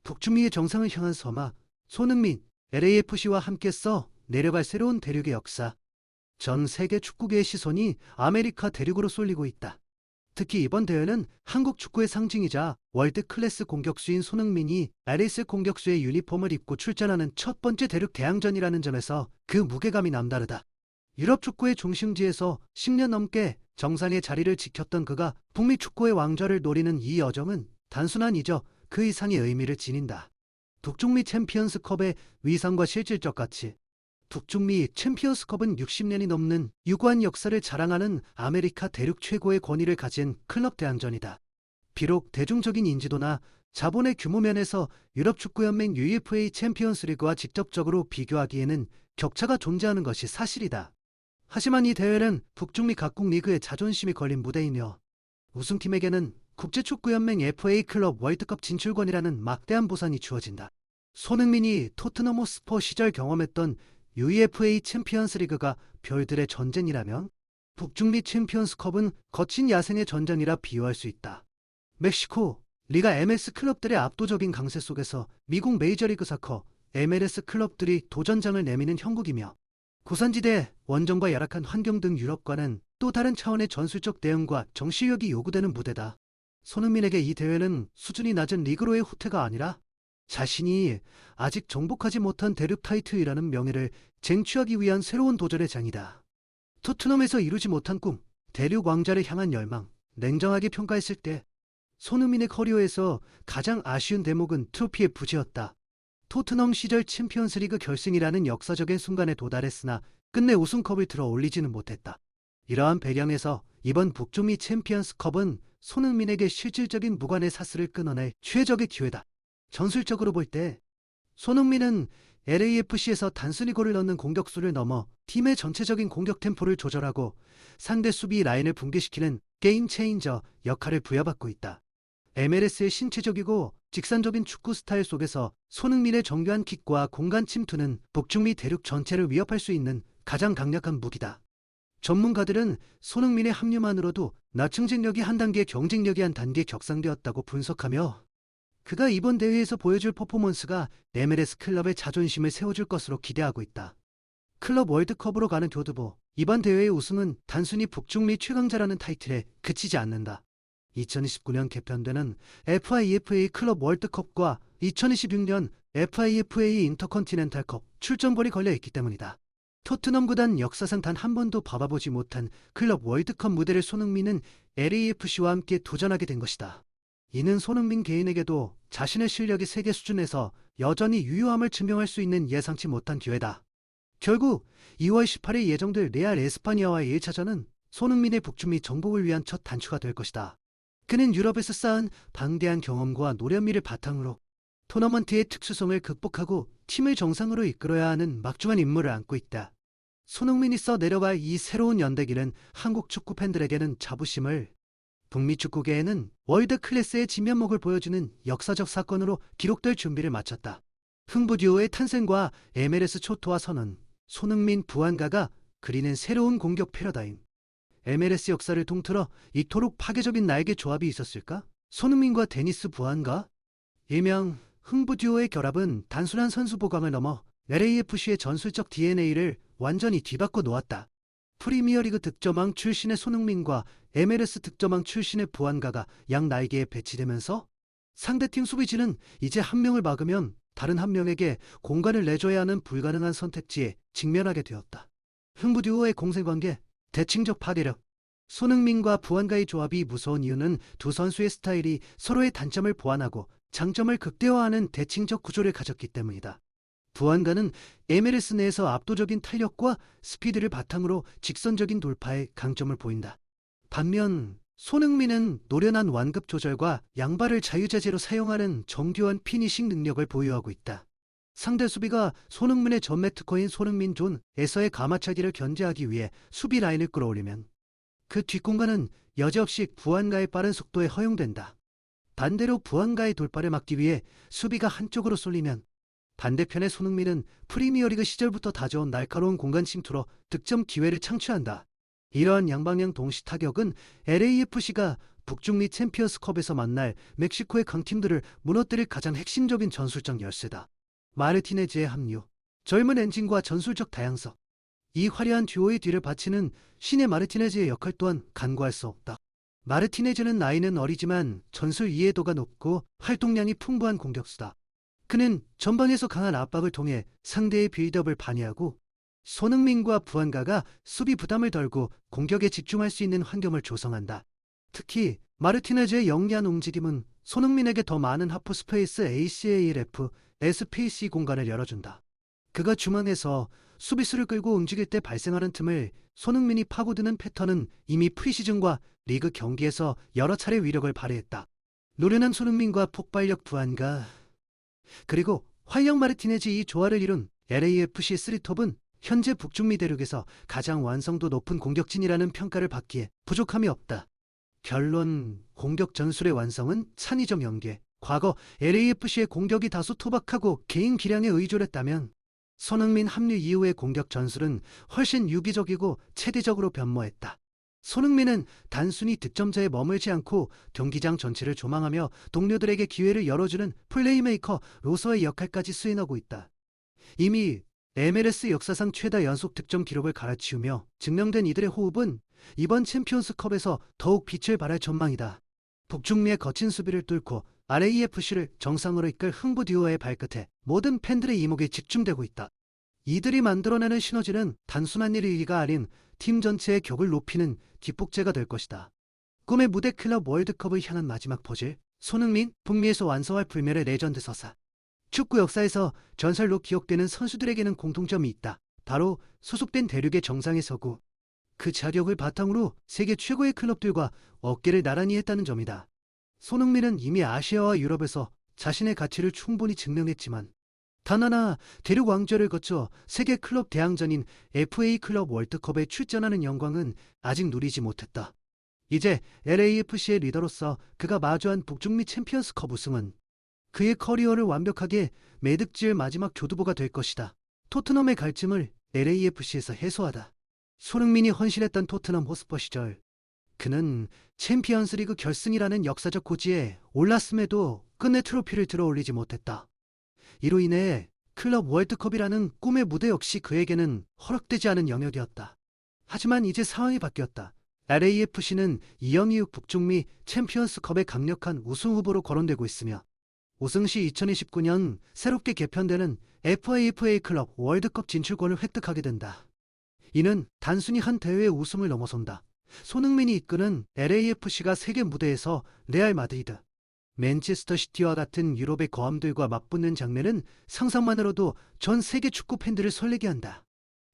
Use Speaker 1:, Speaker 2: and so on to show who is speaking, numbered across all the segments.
Speaker 1: 북중미의 정상을 향한 서막, 손흥민, LAFC와 함께 써 내려갈 새로운 대륙의 역사. 전 세계 축구계의 시선이 아메리카 대륙으로 쏠리고 있다. 특히 이번 대회는 한국 축구의 상징이자 월드 클래스 공격수인 손흥민이 LAC 공격수의 유니폼을 입고 출전하는 첫 번째 대륙 대항전이라는 점에서 그 무게감이 남다르다. 유럽 축구의 중심지에서 10년 넘게 정상의 자리를 지켰던 그가 북미 축구의 왕좌를 노리는 이 여정은 단순한 이적 그 이상의 의미를 지닌다. 북중미 챔피언스컵의 위상과 실질적 가치. 북중미 챔피언스컵은 60년이 넘는 유구한 역사를 자랑하는 아메리카 대륙 최고의 권위를 가진 클럽 대항전이다. 비록 대중적인 인지도나 자본의 규모 면에서 유럽축구연맹 UEFA 챔피언스리그와 직접적으로 비교하기에는 격차가 존재하는 것이 사실이다. 하지만 이 대회는 북중미 각국 리그의 자존심이 걸린 무대이며 우승팀에게는 국제축구연맹 FA 클럽 월드컵 진출권이라는 막대한 보상이 주어진다. 손흥민이 토트넘 호스퍼 시절 경험했던 UEFA 챔피언스리그가 별들의 전쟁이라면 북중미 챔피언스컵은 거친 야생의 전쟁이라 비유할 수 있다. 멕시코, 리가 MS 클럽들의 압도적인 강세 속에서 미국 메이저리그 사커, MLS 클럽들이 도전장을 내미는 형국이며 고산지대, 원정과 열악한 환경 등 유럽과는 또 다른 차원의 전술적 대응과 정신력이 요구되는 무대다. 손흥민에게 이 대회는 수준이 낮은 리그로의 후퇴가 아니라 자신이 아직 정복하지 못한 대륙 타이틀이라는 명예를 쟁취하기 위한 새로운 도전의 장이다. 토트넘에서 이루지 못한 꿈, 대륙 왕좌를 향한 열망, 냉정하게 평가했을 때 손흥민의 커리어에서 가장 아쉬운 대목은 트로피의 부재였다. 토트넘 시절 챔피언스리그 결승이라는 역사적인 순간에 도달했으나 끝내 우승컵을 들어 올리지는 못했다. 이러한 배경에서 이번 북중미 챔피언스컵은 손흥민에게 실질적인 무관의 사슬을 끊어낼 최적의 기회다. 전술적으로 볼 때 손흥민은 LAFC에서 단순히 골을 넣는 공격수를 넘어 팀의 전체적인 공격 템포를 조절하고 상대 수비 라인을 붕괴시키는 게임 체인저 역할을 부여받고 있다. MLS의 신체적이고 직선적인 축구 스타일 속에서 손흥민의 정교한 킥과 공간 침투는 북중미 대륙 전체를 위협할 수 있는 가장 강력한 무기다. 전문가들은 손흥민의 합류만으로도 나충직력이 한 단계, 경직력이 한 단계 격상되었다고 분석하며 그가 이번 대회에서 보여줄 퍼포먼스가 MLS 클럽의 자존심을 세워줄 것으로 기대하고 있다. 클럽 월드컵으로 가는 교두보, 이번 대회의 우승은 단순히 북중미 최강자라는 타이틀에 그치지 않는다. 2029년 개편되는 FIFA 클럽 월드컵과 2026년 FIFA 인터컨티넨탈컵 출전권이 걸려있기 때문이다. 토트넘 구단 역사상 단 한 번도 밟아보지 못한 클럽 월드컵 무대를 손흥민은 LAFC와 함께 도전하게 된 것이다. 이는 손흥민 개인에게도 자신의 실력이 세계 수준에서 여전히 유효함을 증명할 수 있는 예상치 못한 기회다. 결국 2월 18일 예정될 레알 에스파니아와의 1차전은 손흥민의 북중미 정복을 위한 첫 단추가 될 것이다. 그는 유럽에서 쌓은 방대한 경험과 노련미를 바탕으로 토너먼트의 특수성을 극복하고 팀을 정상으로 이끌어야 하는 막중한 임무를 안고 있다. 손흥민이 써내려갈 이 새로운 연대기는 한국 축구 팬들에게는 자부심을, 북미 축구계에는 월드 클래스의 진면목을 보여주는 역사적 사건으로 기록될 준비를 마쳤다. 흥부 듀오의 탄생과 MLS 초토화 선언, 손흥민 부안가가 그리는 새로운 공격 패러다임. MLS 역사를 통틀어 이토록 파괴적인 나에게 조합이 있었을까? 손흥민과 데니스 부안가? 일명 흥부 듀오의 결합은 단순한 선수 보강을 넘어 LAFC의 전술적 DNA를 완전히 뒤바꿔 놓았다. 프리미어리그 득점왕 출신의 손흥민과 MLS 득점왕 출신의 부안가가 양 날개에 배치되면서 상대팀 수비진은 이제 한 명을 막으면 다른 한 명에게 공간을 내줘야 하는 불가능한 선택지에 직면하게 되었다. 흥부 듀오의 공생관계, 대칭적 파괴력. 손흥민과 부안가의 조합이 무서운 이유는 두 선수의 스타일이 서로의 단점을 보완하고 장점을 극대화하는 대칭적 구조를 가졌기 때문이다. 부안가는 MLS 내에서 압도적인 탄력과 스피드를 바탕으로 직선적인 돌파에 강점을 보인다. 반면 손흥민은 노련한 완급 조절과 양발을 자유자재로 사용하는 정교한 피니싱 능력을 보유하고 있다. 상대 수비가 손흥민의 전매 특허인 손흥민 존에서의 가마차기를 견제하기 위해 수비 라인을 끌어올리면 그 뒷공간은 여지없이 부안가의 빠른 속도에 허용된다. 반대로 부안가의 돌파를 막기 위해 수비가 한쪽으로 쏠리면 반대편의 손흥민은 프리미어리그 시절부터 다져온 날카로운 공간 침투로 득점 기회를 창출한다. 이러한 양방향 동시 타격은 LAFC가 북중미 챔피언스컵에서 만날 멕시코의 강팀들을 무너뜨릴 가장 핵심적인 전술적 열쇠다. 마르티네즈의 합류, 젊은 엔진과 전술적 다양성, 이 화려한 듀오의 뒤를 바치는 신의 마르티네즈의 역할 또한 간과할 수 없다. 마르티네즈는 나이는 어리지만 전술 이해도가 높고 활동량이 풍부한 공격수다. 그는 전방에서 강한 압박을 통해 상대의 빌드업을 방해하고 손흥민과 부안가가 수비 부담을 덜고 공격에 집중할 수 있는 환경을 조성한다. 특히 마르티네즈의 영리한 움직임은 손흥민에게 더 많은 하프 스페이스 ACALF, SPC 공간을 열어준다. 그가 중앙에서 수비수를 끌고 움직일 때 발생하는 틈을 손흥민이 파고드는 패턴은 이미 프리시즌과 리그 경기에서 여러 차례 위력을 발휘했다. 노련한 손흥민과 폭발력 부안가, 그리고 활력 마르티네즈, 이 조화를 이룬 LAFC 3톱은 현재 북중미 대륙에서 가장 완성도 높은 공격진이라는 평가를 받기에 부족함이 없다. 결론, 공격 전술의 완성은 창의적 연계. 과거 LAFC의 공격이 다소 투박하고 개인 기량에 의존했다면 손흥민 합류 이후의 공격 전술은 훨씬 유기적이고 체계적으로 변모했다. 손흥민은 단순히 득점자에 머물지 않고 경기장 전체를 조망하며 동료들에게 기회를 열어주는 플레이메이커로서의 역할까지 수행하고 있다. 이미 MLS 역사상 최다 연속 득점 기록을 갈아치우며 증명된 이들의 호흡은 이번 챔피언스컵에서 더욱 빛을 발할 전망이다. 북중미의 거친 수비를 뚫고 RAFC를 정상으로 이끌 흥부 듀오의 발끝에 모든 팬들의 이목이 집중되고 있다. 이들이 만들어내는 시너지는 단순한 일이기가 아닌 팀 전체의 격을 높이는 뒷복제가 될 것이다. 꿈의 무대 클럽 월드컵을 향한 마지막 포즈, 손흥민, 북미에서 완성할 불멸의 레전드 서사. 축구 역사에서 전설로 기억되는 선수들에게는 공통점이 있다. 바로 소속된 대륙의 정상에 서고 그 자력을 바탕으로 세계 최고의 클럽들과 어깨를 나란히 했다는 점이다. 손흥민은 이미 아시아와 유럽에서 자신의 가치를 충분히 증명했지만 단 하나 대륙 왕좌를 거쳐 세계 클럽 대항전인 FA 클럽 월드컵에 출전하는 영광은 아직 누리지 못했다. 이제 LAFC의 리더로서 그가 마주한 북중미 챔피언스컵 우승은 그의 커리어를 완벽하게 매듭지을 마지막 교두보가 될 것이다. 토트넘의 갈증을 LAFC에서 해소하다. 손흥민이 헌신했던 토트넘 호스퍼 시절, 그는 챔피언스리그 결승이라는 역사적 고지에 올랐음에도 끝내 트로피를 들어올리지 못했다. 이로 인해 클럽 월드컵이라는 꿈의 무대 역시 그에게는 허락되지 않은 영역이었다. 하지만 이제 상황이 바뀌었다. LAFC는 2년 이후 북중미 챔피언스컵의 강력한 우승 후보로 거론되고 있으며 우승 시 2029년 새롭게 개편되는 FA 클럽 월드컵 진출권을 획득하게 된다. 이는 단순히 한 대회의 우승을 넘어선다. 손흥민이 이끄는 LAFC가 세계 무대에서 레알 마드리드, 맨체스터 시티와 같은 유럽의 거함들과 맞붙는 장면은 상상만으로도 전 세계 축구 팬들을 설레게 한다.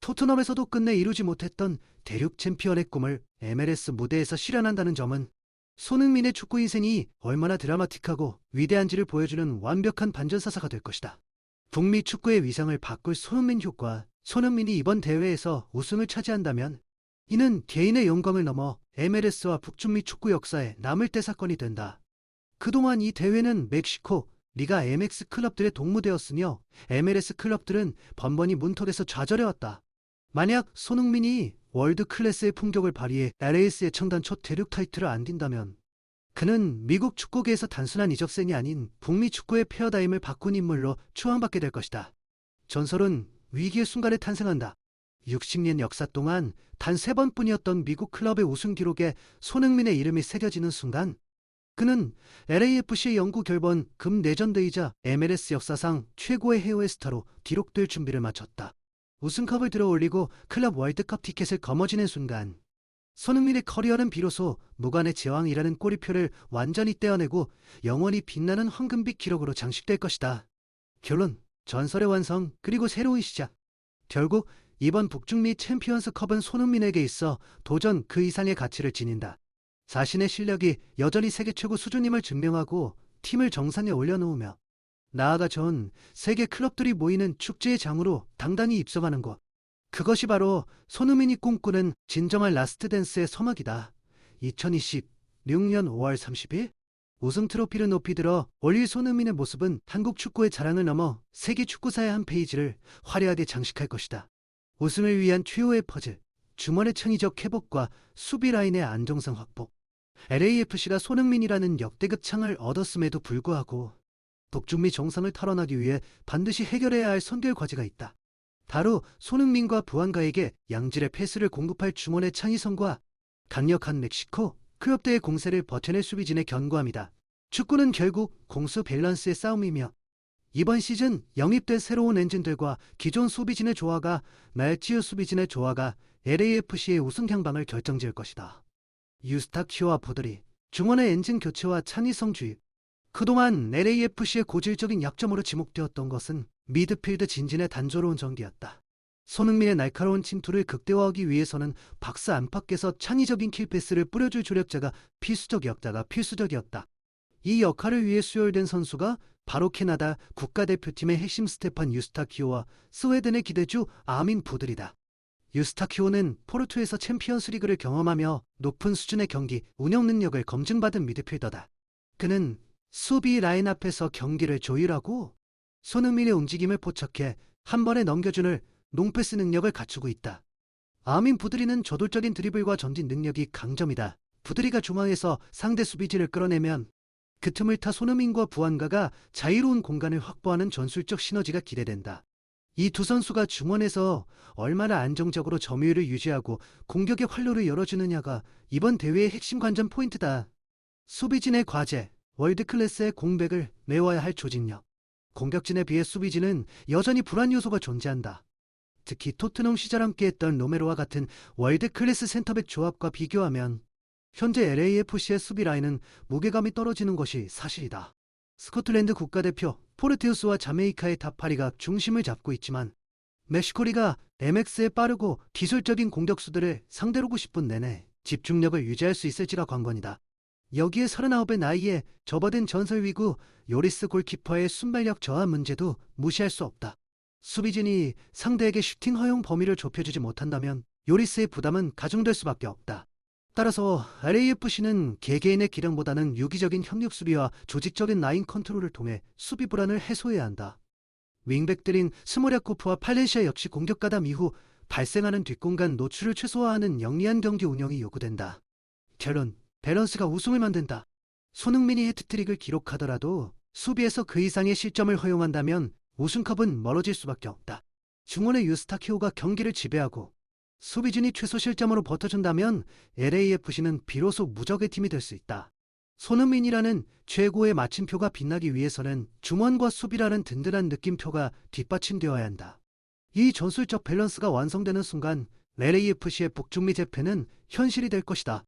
Speaker 1: 토트넘에서도 끝내 이루지 못했던 대륙 챔피언의 꿈을 MLS 무대에서 실현한다는 점은 손흥민의 축구 인생이 얼마나 드라마틱하고 위대한지를 보여주는 완벽한 반전사사가 될 것이다. 북미 축구의 위상을 바꿀 손흥민 효과. 손흥민이 이번 대회에서 우승을 차지한다면 이는 개인의 영광을 넘어 MLS와 북중미 축구 역사에 남을 대사건이 된다. 그동안 이 대회는 멕시코, 리가 MX 클럽들의 동무대였으며 MLS 클럽들은 번번이 문턱에서 좌절해왔다. 만약 손흥민이 월드 클래스의 풍격을 발휘해 LAS의 청단 첫 대륙 타이틀을 안긴다면 그는 미국 축구계에서 단순한 이적생이 아닌 북미 축구의 패러다임을 바꾼 인물로 추앙받게 될 것이다. 전설은 위기의 순간에 탄생한다. 60년 역사 동안 단 3번뿐이었던 미국 클럽의 우승 기록에 손흥민의 이름이 새겨지는 순간 그는 LAFC의 영구 결번 금 레전드이자 MLS 역사상 최고의 해외 스타로 기록될 준비를 마쳤다. 우승컵을 들어올리고 클럽 월드컵 티켓을 거머쥐는 순간 손흥민의 커리어는 비로소 무관의 제왕이라는 꼬리표를 완전히 떼어내고 영원히 빛나는 황금빛 기록으로 장식될 것이다. 결론, 전설의 완성 그리고 새로운 시작. 결국 이번 북중미 챔피언스컵은 손흥민에게 있어 도전 그 이상의 가치를 지닌다. 자신의 실력이 여전히 세계 최고 수준임을 증명하고 팀을 정상에 올려놓으며 나아가 전 세계 클럽들이 모이는 축제의 장으로 당당히 입성하는 것. 그것이 바로 손흥민이 꿈꾸는 진정한 라스트 댄스의 서막이다. 2026년 5월 30일 우승 트로피를 높이 들어 올릴 손흥민의 모습은 한국 축구의 자랑을 넘어 세계 축구사의 한 페이지를 화려하게 장식할 것이다. 우승을 위한 최후의 퍼즐, 중원의 창의적 회복과 수비 라인의 안정성 확보. LAFC가 손흥민이라는 역대급 창을 얻었음에도 불구하고 북중미 정상을 탈환하기 위해 반드시 해결해야 할 선결 과제가 있다. 바로 손흥민과 부안가에게 양질의 패스를 공급할 중원의 창의성과 강력한 멕시코 클럽대의 공세를 버텨낼 수비진의 견고함이다. 축구는 결국 공수 밸런스의 싸움이며 이번 시즌 영입된 새로운 엔진들과 기존 수비진의 조화가 말치우 수비진의 조화가 LAFC의 우승 향방을 결정지을 것이다. 유스타키오와 보드리, 중원의 엔진 교체와 창의성 주입. 그동안 LAFC의 고질적인 약점으로 지목되었던 것은 미드필드 진진의 단조로운 전개였다. 손흥민의 날카로운 침투를 극대화하기 위해서는 박스 안팎에서 창의적인 킬패스를 뿌려줄 조력자가 필수적이었다. 이 역할을 위해 수혈된 선수가 바로 캐나다 국가대표팀의 핵심 스테판 유스타키오와 스웨덴의 기대주 아민 부들이다. 유스타키오는 포르투에서 챔피언스리그를 경험하며 높은 수준의 경기 운영 능력을 검증받은 미드필더다. 그는 수비 라인 앞에서 경기를 조율하고 손흥민의 움직임을 포착해 한 번에 넘겨주는 롱패스 능력을 갖추고 있다. 아민 부드리는 저돌적인 드리블과 전진 능력이 강점이다. 부드리가 중앙에서 상대 수비진을 끌어내면 그 틈을 타 손흥민과 부안가가 자유로운 공간을 확보하는 전술적 시너지가 기대된다. 이 두 선수가 중원에서 얼마나 안정적으로 점유율을 유지하고 공격의 활로를 열어주느냐가 이번 대회의 핵심 관전 포인트다. 수비진의 과제, 월드클래스의 공백을 메워야 할 조직력. 공격진에 비해 수비진은 여전히 불안 요소가 존재한다. 특히 토트넘 시절 함께했던 로메로와 같은 월드클래스 센터백 조합과 비교하면 현재 LAFC의 수비 라인은 무게감이 떨어지는 것이 사실이다. 스코틀랜드 국가대표 포르테우스와 자메이카의 탑8이가 중심을 잡고 있지만 멕시코리가 MX의 빠르고 기술적인 공격수들을 상대로고 싶은 내내 집중력을 유지할 수 있을지가 관건이다. 여기에 39의 나이에 접어든 전설 위구 요리스 골키퍼의 순발력 저하 문제도 무시할 수 없다. 수비진이 상대에게 슈팅 허용 범위를 좁혀주지 못한다면 요리스의 부담은 가중될 수밖에 없다. 따라서 LAFC는 개개인의 기량보다는 유기적인 협력 수비와 조직적인 라인 컨트롤을 통해 수비 불안을 해소해야 한다. 윙백들인 스모랴코프와 팔렌시아 역시 공격 가담 이후 발생하는 뒷공간 노출을 최소화하는 영리한 경기 운영이 요구된다. 결론, 밸런스가 우승을 만든다. 손흥민이 해트트릭을 기록하더라도 수비에서 그 이상의 실점을 허용한다면 우승컵은 멀어질 수밖에 없다. 중원의 유스타키오가 경기를 지배하고 수비진이 최소 실점으로 버텨준다면 LAFC는 비로소 무적의 팀이 될 수 있다. 손흥민이라는 최고의 마침표가 빛나기 위해서는 중원과 수비라는 든든한 느낌표가 뒷받침되어야 한다. 이 전술적 밸런스가 완성되는 순간 LAFC의 북중미 재패는 현실이 될 것이다.